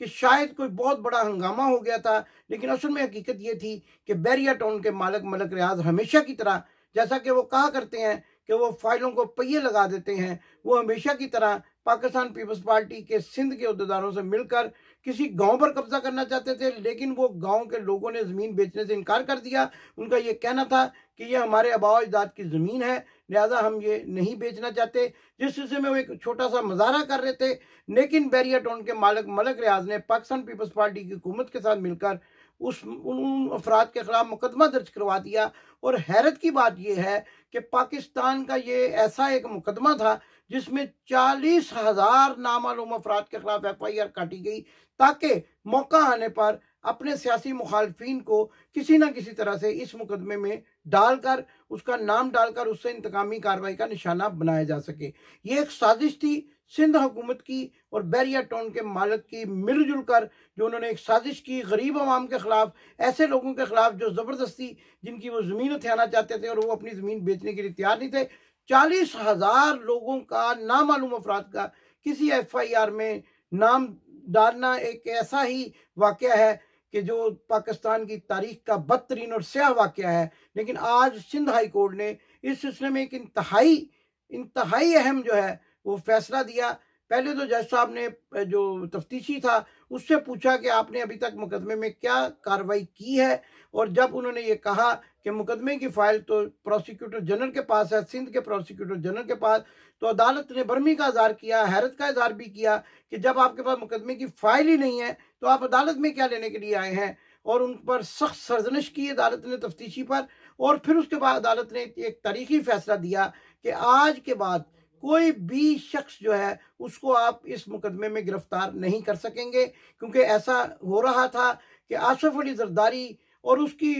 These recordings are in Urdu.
کہ شاید کوئی بہت بڑا ہنگامہ ہو گیا تھا، لیکن اصل میں حقیقت یہ تھی کہ بیریا ٹاؤن کے مالک ملک ریاض ہمیشہ کی طرح، جیسا کہ وہ کہا کرتے ہیں کہ وہ فائلوں کو پہیے لگا دیتے ہیں، وہ ہمیشہ کی طرح پاکستان پیپلز پارٹی کے سندھ کے عہدیداروں سے مل کر کسی گاؤں پر قبضہ کرنا چاہتے تھے، لیکن وہ گاؤں کے لوگوں نے زمین بیچنے سے انکار کر دیا۔ ان کا یہ کہنا تھا کہ یہ ہمارے آباء و اجداد کی زمین ہے، لہذا ہم یہ نہیں بیچنا چاہتے، جس سلسلے میں وہ ایک چھوٹا سا مظاہرہ کر رہے تھے۔ لیکن بیریا ٹاؤن کے مالک ملک ریاض نے پاکستان پیپلز پارٹی کی حکومت کے ساتھ مل کر ان افراد کے خلاف مقدمہ درج کروا دیا۔ اور حیرت کی بات یہ ہے کہ پاکستان کا یہ ایسا ایک مقدمہ تھا جس میں 40,000 نامعلوم افراد کے خلاف ایف آئی آر کاٹی گئی، تاکہ موقع آنے پر اپنے سیاسی مخالفین کو کسی نہ کسی طرح سے اس مقدمے میں ڈال کر، اس کا نام ڈال کر اس سے انتقامی کارروائی کا نشانہ بنایا جا سکے۔ یہ ایک سازش تھی سندھ حکومت کی اور بیریا ٹاؤن کے مالک کی مل جل کر، جو انہوں نے ایک سازش کی غریب عوام کے خلاف، ایسے لوگوں کے خلاف جو زبردستی جن کی وہ زمین ہتھیانا چاہتے تھے اور وہ اپنی زمین بیچنے کے لیے تیار نہیں تھے۔ 40,000 لوگوں کا، نامعلوم افراد کا کسی ایف آئی آر میں نام ڈالنا ایک ایسا ہی واقعہ ہے کہ جو پاکستان کی تاریخ کا بدترین اور سیاہ واقعہ ہے۔ لیکن آج سندھ ہائی کورٹ نے اس سلسلے میں ایک انتہائی اہم جو ہے وہ فیصلہ دیا۔ پہلے تو جج صاحب نے جو تفتیشی تھا اس سے پوچھا کہ آپ نے ابھی تک مقدمے میں کیا کارروائی کی ہے، اور جب انہوں نے یہ کہا کہ مقدمے کی فائل تو پروسیکیوٹر جنرل کے پاس ہے، سندھ کے پروسیکیوٹر جنرل کے پاس، تو عدالت نے برہمی کا اظہار کیا، حیرت کا اظہار بھی کیا کہ جب آپ کے پاس مقدمے کی فائل ہی نہیں ہے تو آپ عدالت میں کیا لینے کے لیے آئے ہیں، اور ان پر سخت سرزنش کی عدالت نے تفتیشی پر۔ اور پھر اس کے بعد عدالت نے ایک تاریخی فیصلہ دیا کہ آج کے بعد کوئی بھی شخص جو ہے اس کو آپ اس مقدمے میں گرفتار نہیں کر سکیں گے، کیونکہ ایسا ہو رہا تھا کہ آصف علی زرداری اور اس کی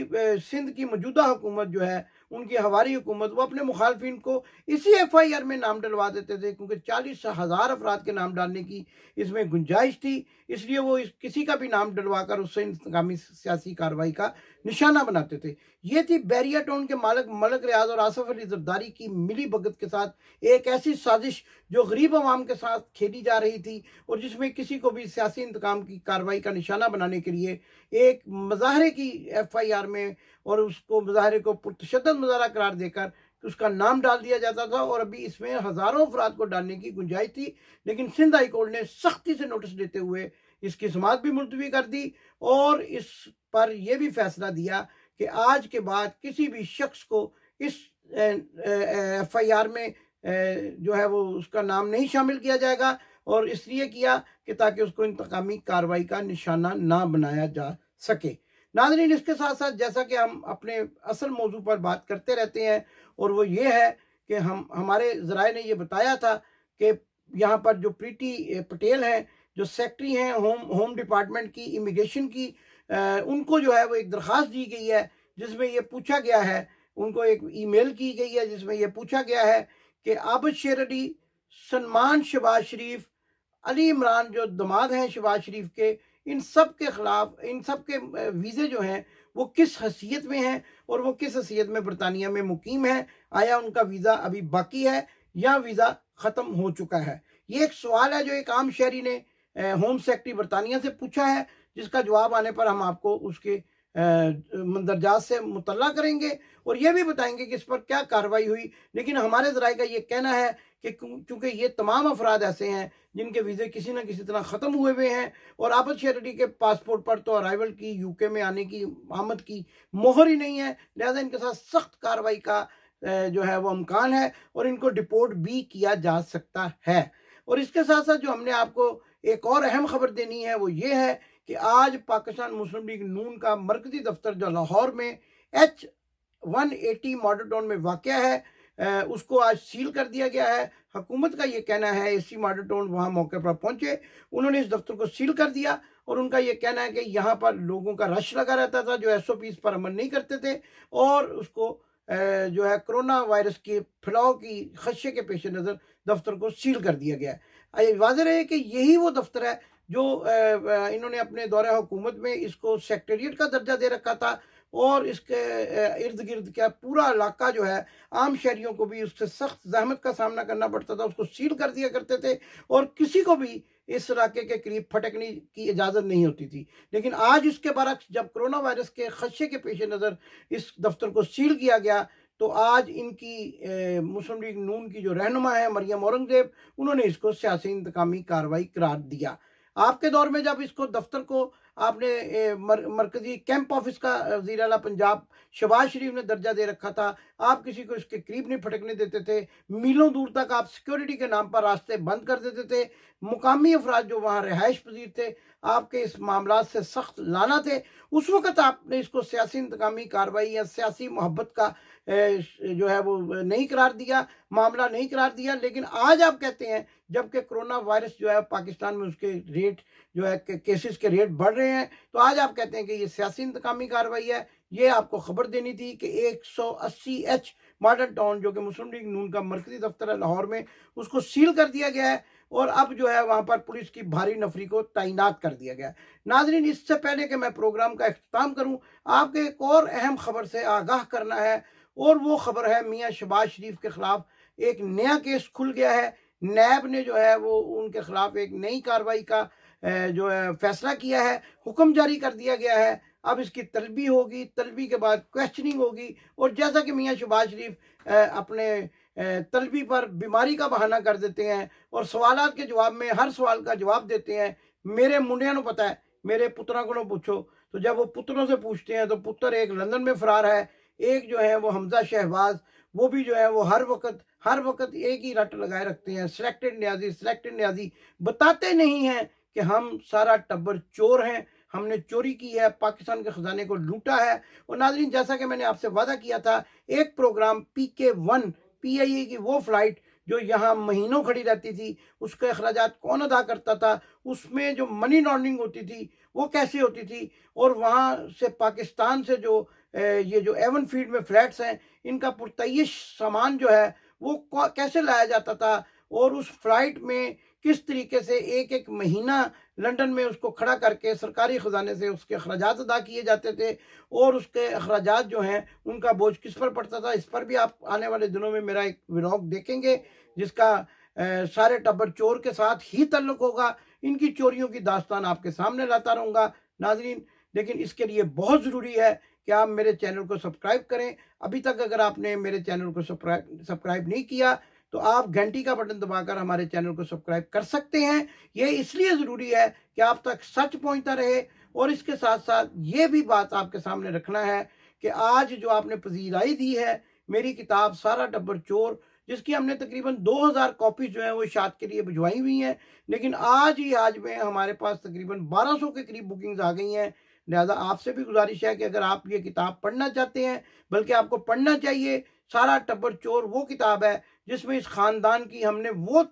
سندھ کی موجودہ حکومت جو ہے، ان کی ہواری حکومت، وہ اپنے مخالفین کو اسی ایف آئی آر میں نام ڈلوا دیتے تھے، کیونکہ 40,000 افراد کے نام ڈالنے کی اس میں گنجائش تھی، اس لیے وہ کسی کا بھی نام ڈلوا کر اس سے انتقامی سیاسی کارروائی کا نشانہ بناتے تھے۔ یہ تھی بیریا ٹاؤن کے مالک ملک ریاض اور آصف علی زرداری کی ملی بھگت کے ساتھ ایک ایسی سازش جو غریب عوام کے ساتھ کھیلی جا رہی تھی، اور جس میں کسی کو بھی سیاسی انتقام کی کارروائی کا نشانہ بنانے کے لیے ایک مظاہرے کی ایف آئی آر میں، اور اس کو مظاہرے کو پرتشدد مظاہرہ قرار دے کر اس کا نام ڈال دیا جاتا تھا، اور ابھی اس میں ہزاروں افراد کو ڈالنے کی گنجائش تھی۔ لیکن سندھ ہائی کورٹ نے سختی سے نوٹس دیتے ہوئے اس کی سماعت بھی ملتوی کر دی، اور اس پر یہ بھی فیصلہ دیا کہ آج کے بعد کسی بھی شخص کو اس ایف آئی آر میں جو ہے وہ اس کا نام نہیں شامل کیا جائے گا، اور اس لیے کیا کہ تاکہ اس کو انتقامی کارروائی کا نشانہ نہ بنایا جا سکے۔ ناظرین، اس کے ساتھ ساتھ جیسا کہ ہم اپنے اصل موضوع پر بات کرتے رہتے ہیں، اور وہ یہ ہے کہ ہمارے ذرائع نے یہ بتایا تھا کہ یہاں پر جو پریٹی پٹیل ہیں، جو سیکٹری ہیں ہوم ڈپارٹمنٹ کی، امیگریشن کی، ان کو جو ہے وہ ایک درخواست دی گئی ہے جس میں یہ پوچھا گیا ہے، ان کو ایک ای میل کی گئی ہے جس میں یہ پوچھا گیا ہے کہ عابد شیر علی، سلمان شہباز شریف، علی عمران جو دماد ہیں شہباز شریف کے، ان سب کے خلاف، ان سب کے ویزے جو ہیں وہ کس حیثیت میں ہیں، اور وہ کس حیثیت میں برطانیہ میں مقیم ہیں، آیا ان کا ویزا ابھی باقی ہے یا ویزا ختم ہو چکا ہے۔ یہ ایک سوال ہے جو ایک عام شہری نے ہوم سیکرٹری برطانیہ سے پوچھا ہے، جس کا جواب آنے پر ہم آپ کو اس کے مندرجات سے مطلع کریں گے، اور یہ بھی بتائیں گے کہ اس پر کیا کارروائی ہوئی۔ لیکن ہمارے ذرائع کا یہ کہنا ہے کہ چونکہ یہ تمام افراد ایسے ہیں جن کے ویزے کسی نہ کسی طرح ختم ہوئے ہیں، اور عابد شیر علی کے پاسپورٹ پر تو ارائیول کی، یو کے میں آنے کی، آمد کی مہر ہی نہیں ہے، لہذا ان کے ساتھ سخت کارروائی کا جو ہے وہ امکان ہے، اور ان کو ڈپورٹ بھی کیا جا سکتا ہے۔ اور اس کے ساتھ ساتھ جو ہم نے آپ کو ایک اور اہم خبر دینی ہے وہ یہ ہے کہ آج پاکستان مسلم لیگ نون کا مرکزی دفتر جو لاہور میں H180 ماڈل ٹاؤن میں واقع ہے، اس کو آج سیل کر دیا گیا ہے۔ حکومت کا یہ کہنا ہے، اسی ماڈل ٹاؤن وہاں موقع پر پہنچے، انہوں نے اس دفتر کو سیل کر دیا، اور ان کا یہ کہنا ہے کہ یہاں پر لوگوں کا رش لگا رہتا تھا جو ایس او پیز پر عمل نہیں کرتے تھے، اور اس کو جو ہے کرونا وائرس کے پھیلاؤ کی خدشے کے پیش نظر دفتر کو سیل کر دیا گیا ہے۔ واضح رہے کہ یہی وہ دفتر ہے جو انہوں نے اپنے دورہ حکومت میں اس کو سیکٹریٹ کا درجہ دے رکھا تھا، اور اس کے ارد گرد کا پورا علاقہ جو ہے عام شہریوں کو بھی اس سے سخت زحمت کا سامنا کرنا پڑتا تھا، اس کو سیل کر دیا کرتے تھے، اور کسی کو بھی اس علاقے کے قریب پھٹکنے کی اجازت نہیں ہوتی تھی. لیکن آج اس کے برعکس جب کرونا وائرس کے خدشے کے پیش نظر اس دفتر کو سیل کیا گیا تو آج ان کی مسلم لیگ نون کی جو رہنما ہے مریم اورنگزیب، انہوں نے اس کو سیاسی انتقامی کارروائی قرار دیا. آپ کے دور میں جب اس کو دفتر کو آپ نے مرکزی کیمپ آفس کا وزیر اعلیٰ پنجاب شہباز شریف نے درجہ دے رکھا تھا، آپ کسی کو اس کے قریب نہیں پھٹکنے دیتے تھے، میلوں دور تک آپ سیکیورٹی کے نام پر راستے بند کر دیتے تھے. مقامی افراد جو وہاں رہائش پذیر تھے آپ کے اس معاملات سے سخت لانا تھے. اس وقت آپ نے اس کو سیاسی انتقامی کارروائی یا سیاسی محبت کا جو ہے وہ نہیں قرار دیا، معاملہ نہیں قرار دیا. لیکن آج آپ کہتے ہیں جبکہ کرونا وائرس جو ہے پاکستان میں اس کے ریٹ جو ہے کیسز کے ریٹ بڑھ رہے ہیں، تو آج آپ کہتے ہیں کہ یہ سیاسی انتقامی کارروائی ہے. یہ آپ کو خبر دینی تھی کہ 180H ماڈرن ٹاؤن جو کہ مسلم لیگ نون کا مرکزی دفتر ہے لاہور میں، اس کو سیل کر دیا گیا ہے اور اب جو ہے وہاں پر پولیس کی بھاری نفری کو تعینات کر دیا گیا ہے. ناظرین، اس سے پہلے کہ میں پروگرام کا اختتام کروں، آپ کے ایک اور اہم خبر سے آگاہ کرنا ہے، اور وہ خبر ہے میاں شہباز شریف کے خلاف ایک نیا کیس کھل گیا ہے. نیب نے جو ہے وہ ان کے خلاف ایک نئی کارروائی کا جو ہے فیصلہ کیا ہے، حکم جاری کر دیا گیا ہے. اب اس کی طلبی ہوگی، طلبی کے بعد کویسچننگ ہوگی، اور جیسا کہ میاں شہباز شریف اپنے طلبی پر بیماری کا بہانہ کر دیتے ہیں اور سوالات کے جواب میں ہر سوال کا جواب دیتے ہیں. میرے منڈیاں نو پتہ ہے، میرے پتراں کو پوچھو، تو جب وہ پتروں سے پوچھتے ہیں تو پتر ایک لندن میں فرار ہے، ایک جو ہے وہ حمزہ شہباز، وہ بھی جو ہے وہ ہر وقت ایک ہی رٹ لگائے رکھتے ہیں، سلیکٹڈ نیازی. بتاتے نہیں ہیں کہ ہم سارا ٹبر چور ہیں، ہم نے چوری کی ہے، پاکستان کے خزانے کو لوٹا ہے. اور ناظرین، جیسا کہ میں نے آپ سے وعدہ کیا تھا، ایک پروگرام PK1 PIA کی وہ فلائٹ جو یہاں مہینوں کھڑی رہتی تھی، اس کے اخراجات کون ادا کرتا تھا، اس میں جو منی لانڈرنگ ہوتی تھی وہ کیسے ہوتی تھی، اور وہاں سے پاکستان سے جو یہ جو ایون فیلڈ میں فلیٹس ہیں ان کا پرتعیش سامان جو ہے وہ کیسے لایا جاتا تھا، اور اس فلائٹ میں کس طریقے سے ایک ایک مہینہ لنڈن میں اس کو کھڑا کر کے سرکاری خزانے سے اس کے اخراجات ادا کیے جاتے تھے، اور اس کے اخراجات جو ہیں ان کا بوجھ کس پر پڑتا تھا. اس پر بھی آپ آنے والے دنوں میں میرا ایک ولاگ دیکھیں گے جس کا سارے ٹبر چور کے ساتھ ہی تعلق ہوگا. ان کی چوریوں کی داستان آپ کے سامنے لاتا رہوں گا ناظرین. لیکن اس کے لیے بہت ضروری ہے کہ آپ میرے چینل کو سبسکرائب کریں. ابھی تک اگر آپ نے میرے چینل کو سبسکرائب نہیں کیا تو آپ گھنٹی کا بٹن دبا کر ہمارے چینل کو سبسکرائب کر سکتے ہیں. یہ اس لیے ضروری ہے کہ آپ تک سچ پہنچتا رہے، اور اس کے ساتھ ساتھ یہ بھی بات آپ کے سامنے رکھنا ہے کہ آج جو آپ نے پذیرائی دی ہے میری کتاب سارا ٹبر چور، جس کی ہم نے تقریباً 2000 کاپیز جو ہیں وہ اشاعت کے لیے بھجوائی ہوئی ہیں، لیکن آج میں ہمارے پاس تقریباً 1200 کے قریب بکنگز آ گئی ہیں. لہذا آپ سے بھی گزارش ہے کہ اگر آپ یہ کتاب پڑھنا چاہتے ہیں، بلکہ آپ کو پڑھنا چاہیے، سارا ٹبر چور وہ کتاب ہے جس میں اس خاندان کی ہم نے وہ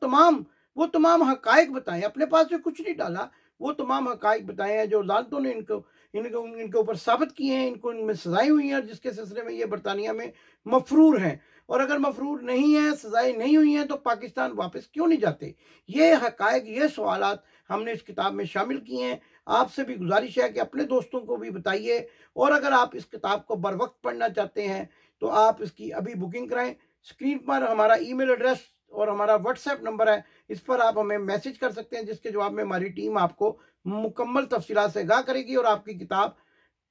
تمام حقائق بتائے ہیں. اپنے پاس سے کچھ نہیں ڈالا، وہ تمام حقائق بتائے ہیں جو عدالتوں نے ان کے اوپر ثابت کیے ہیں، ان میں سزائیں ہوئی ہیں، اور جس کے سلسلے میں یہ برطانیہ میں مفرور ہیں. اور اگر مفرور نہیں ہیں، سزائیں نہیں ہوئی ہیں، تو پاکستان واپس کیوں نہیں جاتے؟ یہ حقائق، یہ سوالات ہم نے اس کتاب میں شامل کیے ہیں. آپ سے بھی گزارش ہے کہ اپنے دوستوں کو بھی بتائیے، اور اگر آپ اس کتاب کو بر وقت پڑھنا چاہتے ہیں تو آپ اس کی ابھی بکنگ کرائیں. اسکرین پر ہمارا ای میل ایڈریس اور ہمارا واٹس ایپ نمبر ہے، اس پر آپ ہمیں میسج کر سکتے ہیں، جس کے جواب میں ہماری ٹیم آپ کو مکمل تفصیلات سے آگاہ کرے گی، اور آپ کی کتاب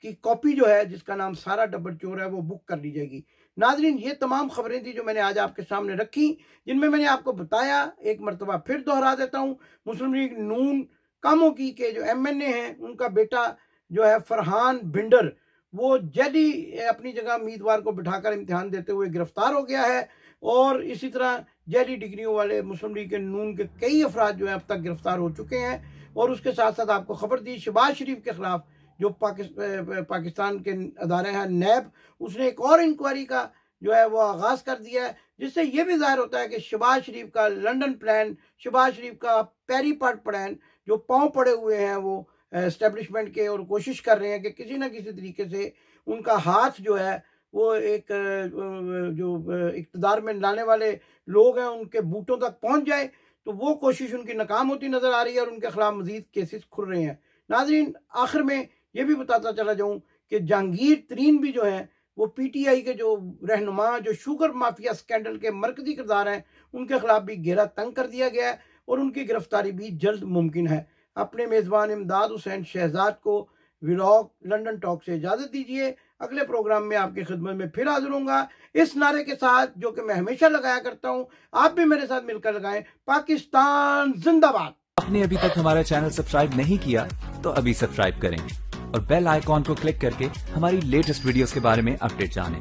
کی کاپی جو ہے جس کا نام سارا ٹبر چور ہے وہ بک کر لی جائے گی. ناظرین، یہ تمام خبریں تھی جو میں نے آج آپ کے سامنے رکھی، جن میں نے آپ کو بتایا. ایک مرتبہ پھر دوہرا دیتا ہوں، مسلم لیگ نون کاموں کی کے جو MNA ہیں، ان کا بیٹا جو ہے فرحان بھنڈر، وہ جعلی اپنی جگہ امیدوار کو بٹھا کر امتحان دیتے ہوئے گرفتار ہو گیا ہے. اور اسی طرح جعلی ڈگریوں والے مسلم لیگ نون کے کئی افراد جو ہیں اب تک گرفتار ہو چکے ہیں. اور اس کے ساتھ ساتھ آپ کو خبر دی شہباز شریف کے خلاف جو پاکستان کے ادارے ہیں نیب، اس نے ایک اور انکوائری کا جو ہے وہ آغاز کر دیا ہے، جس سے یہ بھی ظاہر ہوتا ہے کہ شہباز شریف کا لنڈن پلان، شہباز شریف کا پیری پاٹ پلان، جو پاؤں پڑے ہوئے ہیں وہ اسٹیبلشمنٹ کے، اور کوشش کر رہے ہیں کہ کسی نہ کسی طریقے سے ان کا ہاتھ جو ہے وہ ایک جو اقتدار میں لانے والے لوگ ہیں ان کے بوٹوں تک پہنچ جائے، تو وہ کوشش ان کی ناکام ہوتی نظر آ رہی ہے، اور ان کے خلاف مزید کیسز کھل رہے ہیں. ناظرین، آخر میں یہ بھی بتاتا چلا جاؤں کہ جہانگیر ترین بھی جو ہیں وہ PTI کے جو رہنما، جو شوگر مافیا سکینڈل کے مرکزی کردار ہیں، ان کے خلاف بھی گھیرا تنگ کر دیا گیا ہے. اور ان کی گرفتاری بھی جلد ممکن ہے۔ اپنے میزبان امداد حسین شہزاد کو ولاگ لنڈن ٹاک سے اجازت دیجیے۔ اگلے پروگرام میں آپ کی خدمت میں پھر حاضر ہوں گا اس نعرے کے ساتھ جو کہ میں ہمیشہ لگایا کرتا ہوں، آپ بھی میرے ساتھ مل کر لگائیں، پاکستان زندہ باد۔ آپ نے ابھی تک ہمارا چینل سبسکرائب نہیں کیا تو ابھی سبسکرائب کریں اور بیل آئیکن کو کلک کر کے ہماری لیٹسٹ ویڈیوز کے بارے میں اپڈیٹ جانیں۔